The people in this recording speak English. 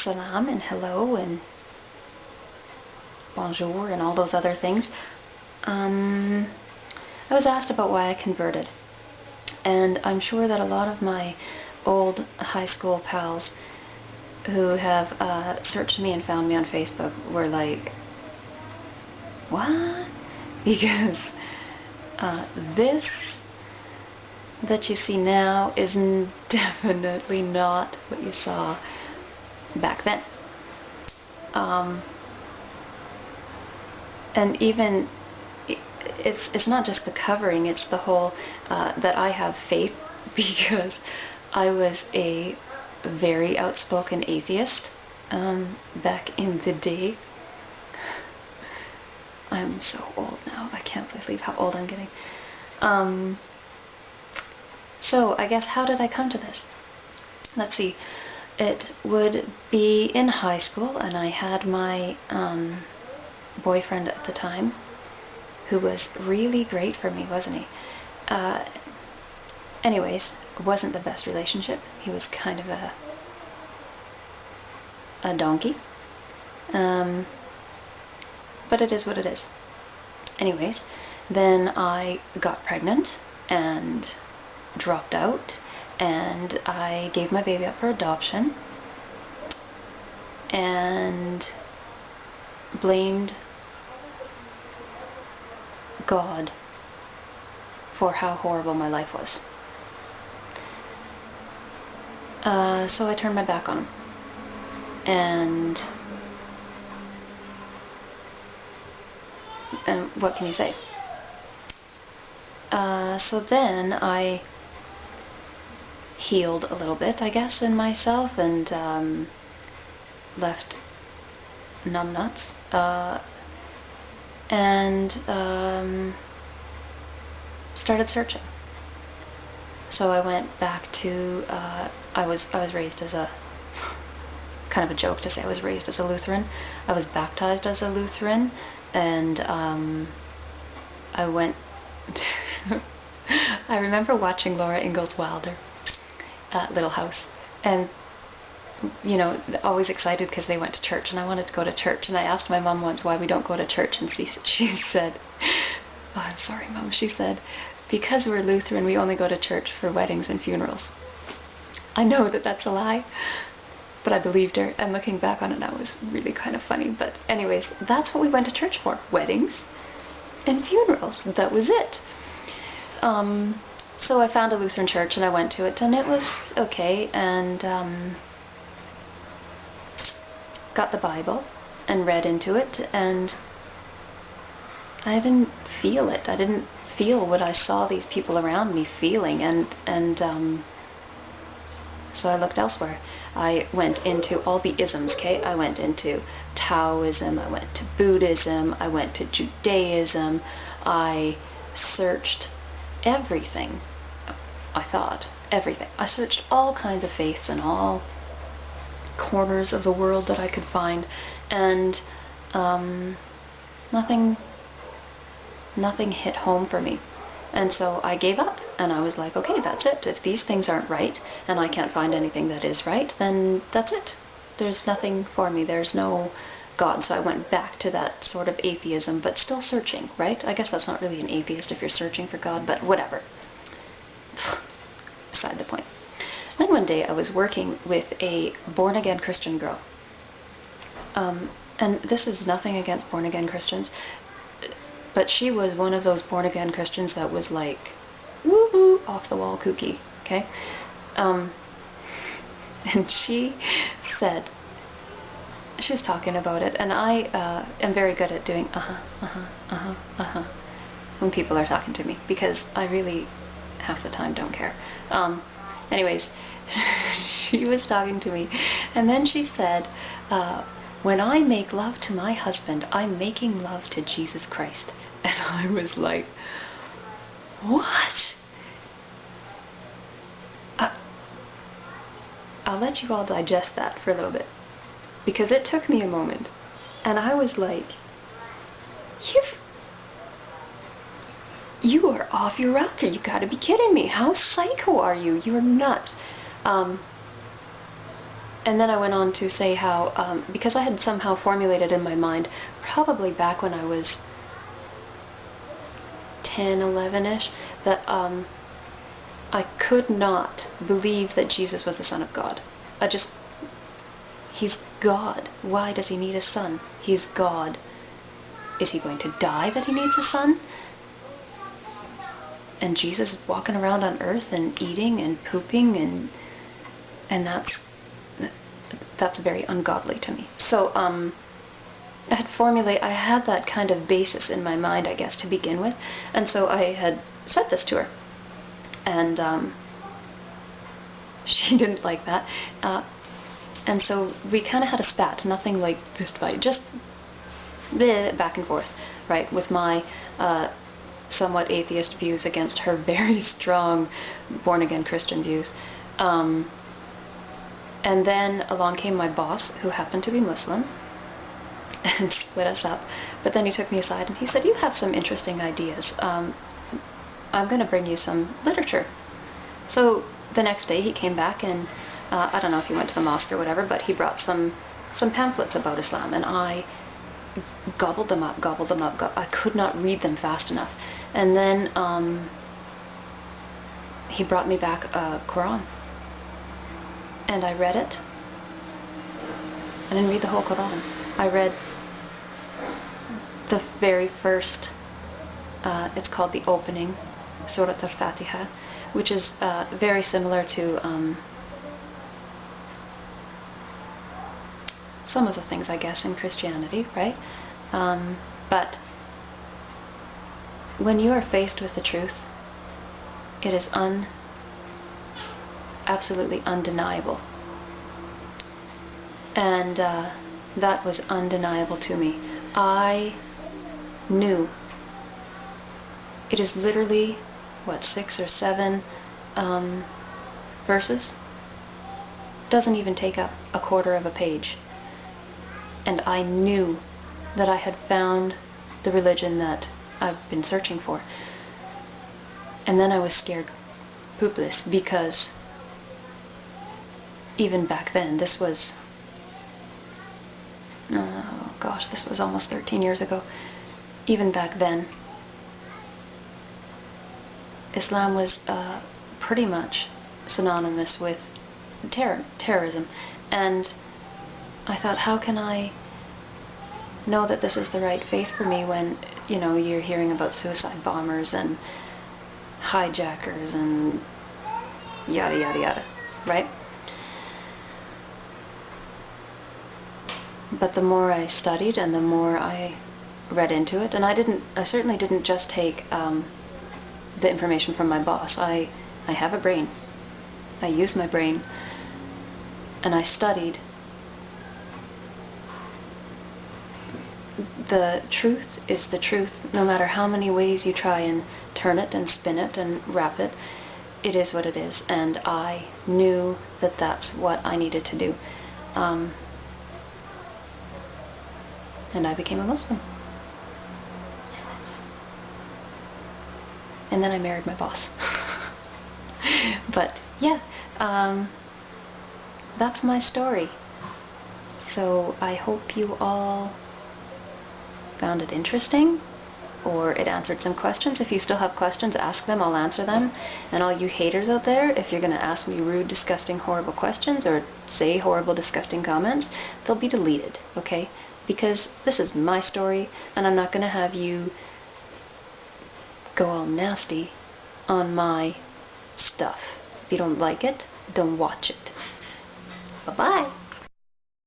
salam and hello and bonjour and all those other things. I was asked about why I converted, and I'm sure that a lot of my old high school pals who have searched me and found me on Facebook were like, what? Because this that you see now is definitely not what you saw back then. And even it's not just the covering, it's the whole that I have faith, because I was a very outspoken atheist back in the day. I'm so old now. I can't believe how old I'm getting. So I guess, how did I come to this? Let's see. It would be in high school, and I had my boyfriend at the time, who was really great for me, wasn't he? Anyways, it wasn't the best relationship. He was kind of a donkey. But it is what it is. Anyways, then I got pregnant and dropped out, and I gave my baby up for adoption and blamed God for how horrible my life was. So I turned my back on him, and what can you say? So then I healed a little bit, I guess, in myself, and left numbnuts, and started searching. So I went back to I was raised as a, kind of a joke to say I was raised as a Lutheran. I was baptized as a Lutheran, and I went I remember watching Laura Ingalls Wilder, Little House, and you know, always excited because they went to church, and I wanted to go to church, and I asked my mom once why we don't go to church, and she said, oh, I'm sorry, Mom, she said, because we're Lutheran, we only go to church for weddings and funerals. I know that that's a lie, but I believed her, and looking back on it now, it was really kind of funny. But anyways, that's what we went to church for, weddings and funerals. That was it. So I found a Lutheran church, and I went to it, and it was okay, and got the Bible and read into it, and I didn't feel it. I didn't feel what I saw these people around me feeling, and so I looked elsewhere. I went into all the isms, okay? I went into Taoism, I went to Buddhism, I went to Judaism, I searched everything, I thought, everything. I searched all kinds of faiths in all corners of the world that I could find, and nothing hit home for me. And so I gave up, and I was like, okay, that's it. If these things aren't right, and I can't find anything that is right, then that's it. There's nothing for me. There's no God. So I went back to that sort of atheism, but still searching, right? I guess that's not really an atheist if you're searching for God, but whatever. Beside the point. Then one day I was working with a born-again Christian girl. And this is nothing against born-again Christians, but she was one of those born-again Christians that was like, woo-hoo, off-the-wall kooky, okay? And she said, she was talking about it, and I am very good at doing when people are talking to me, because I really, half the time, don't care. Anyways, she was talking to me, and then she said, when I make love to my husband, I'm making love to Jesus Christ. And I was like, what? I'll let you all digest that for a little bit, because it took me a moment, and I was like, you are off your rocker. You gotta be kidding me. How psycho are you? You're nuts. And then I went on to say how, because I had somehow formulated in my mind, probably back when I was 10, 11-ish, that I could not believe that Jesus was the Son of God. He's God. Why does he need a son? He's God. Is he going to die that he needs a son? And Jesus is walking around on earth and eating and pooping, and that's very ungodly to me. So I had that kind of basis in my mind, I guess, to begin with, and so I had said this to her, and she didn't like that, and so we kind of had a spat, nothing like fist fight, just back and forth, right, with my somewhat atheist views against her very strong born-again Christian views. And then along came my boss, who happened to be Muslim, and split us up. But then he took me aside and he said, "You have some interesting ideas. I'm going to bring you some literature." So the next day he came back, and I don't know if he went to the mosque or whatever, but he brought some pamphlets about Islam, and I gobbled them up. I could not read them fast enough. And then he brought me back a Quran. And I read it. I didn't read the whole Quran. I read the very first, it's called the opening, Surat al-Fatiha, which is very similar to some of the things, I guess, in Christianity, right? But when you are faced with the truth, it is absolutely undeniable. And that was undeniable to me. I knew. It is literally, 6 or 7 verses? Doesn't even take up a quarter of a page. And I knew that I had found the religion that I've been searching for. And then I was scared poopless, because even back then, this was, oh gosh, this was almost 13 years ago. Even back then, Islam was pretty much synonymous with terrorism. And I thought, how can I know that this is the right faith for me when, you're hearing about suicide bombers and hijackers and yada yada yada, right? But the more I studied and the more I read into it, and I certainly didn't just take the information from my boss. I have a brain. I use my brain, and I studied. The truth is the truth, no matter how many ways you try and turn it and spin it and wrap it. It is what it is, and I knew that that's what I needed to do. And I became a Muslim. And then I married my boss. But yeah, that's my story. So I hope you all found it interesting, or it answered some questions. If you still have questions, ask them, I'll answer them. And all you haters out there, if you're going to ask me rude, disgusting, horrible questions, or say horrible, disgusting comments, they'll be deleted, okay? Because this is my story, and I'm not going to have you go all nasty on my stuff. If you don't like it, don't watch it. Bye-bye.